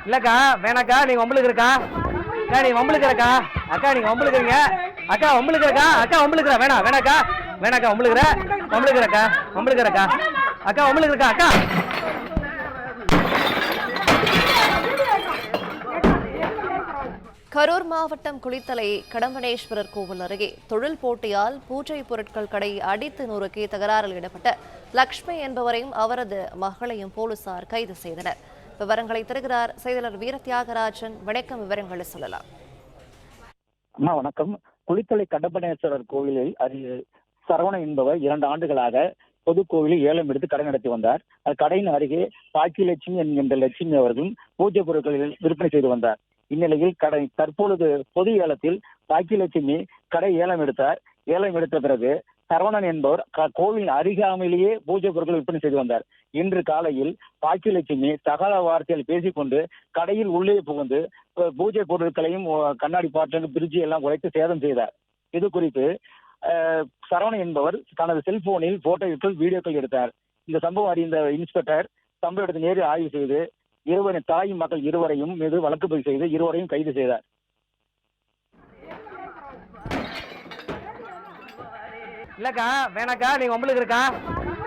இல்லக்கா வேணாக்கா, நீங்க உங்களுக்கு இருக்கா அக்கா, நீங்க உங்களுக்கு இருக்கா அக்கா, நீங்க உங்களுக்கு இருக்கீங்க அக்கா, உங்களுக்கு இருக்கா அக்கா, உங்களுக்கு வேணாம் வேணாக்கா, வேணாக்கா, உங்களுக்கு இருக்கா உங்களுக்கு இருக்கா அக்கா, உங்களுக்கு இருக்கா அக்கா. கரூர் மாவட்டம் குளித்தலை கடம்பனேஸ்வரர் கோவில் அருகே தொழில் போட்டியால் பூஜை பொருட்கள் கடையை அடித்து நொறுக்கி தகராறில் ஈடுபட்ட லக்ஷ்மி என்பவரையும் அவரது மகளையும் போலீசார் கைது செய்தனர். விவரங்களை தருகிறார் செய்தியாளர் வீரத்தியாகராஜன். வணக்கம், விவரங்களை சொல்லலாம். அம்மா வணக்கம். குளித்தலை கடம்பனேஸ்வரர் கோவிலில் சரவணன் என்பவர் 2 ஆண்டுகளாக பொதுக்கோவிலில் ஏலம் எடுத்து கடை நடத்தி வந்தார். கடையின் அருகே பாக்கியலட்சுமி என்கின்ற லட்சுமி அவர்களும் பூஜை பொருட்களில் விற்பனை செய்து வந்தார். இந்நிலையில் தற்பொழுது பொது ஏலத்தில் பாக்கியலட்சுமி கடை ஏலம் எடுத்தார். ஏலம் எடுத்த பிறகு சரவணன் என்பவர் கோவிலின் அருகாமையிலேயே பூஜை பொருட்கள் விற்பனை செய்து வந்தார். இன்று காலையில் பாக்கியலட்சுமி தகாத வார்த்தையில் பேசிக்கொண்டு கடையில் உள்ளே புகுந்து பூஜை பொருட்களையும் கண்ணாடி பாட்டில் பிரிட்ஜி எல்லாம் உடைத்து சேதம் செய்தார். இது குறித்து சரவணன் என்பவர் தனது செல்போனில் போட்டோக்கள் வீடியோக்கள் எடுத்தார். இந்த சம்பவம் அறிந்த இன்ஸ்பெக்டர் சம்பவ இடத்தை நேரில் ஆய்வு செய்து தாய் மக்கள் இருவரையும் மீது வழக்கு பதிவு செய்து இருவரையும் கைது செய்தார். இல்லக்கா வேணாக்கா, நீங்க உங்களுக்கு இருக்கா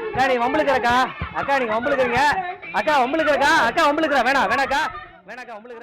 அக்கா, நீங்க உங்களுக்கு இருக்கா அக்கா, நீங்க உங்களுக்கு இருக்கீங்க அக்கா, உங்களுக்கு இருக்கா அக்கா, உங்களுக்கு வேணாம் வேணாக்கா, வேணாக்கா, உங்களுக்கு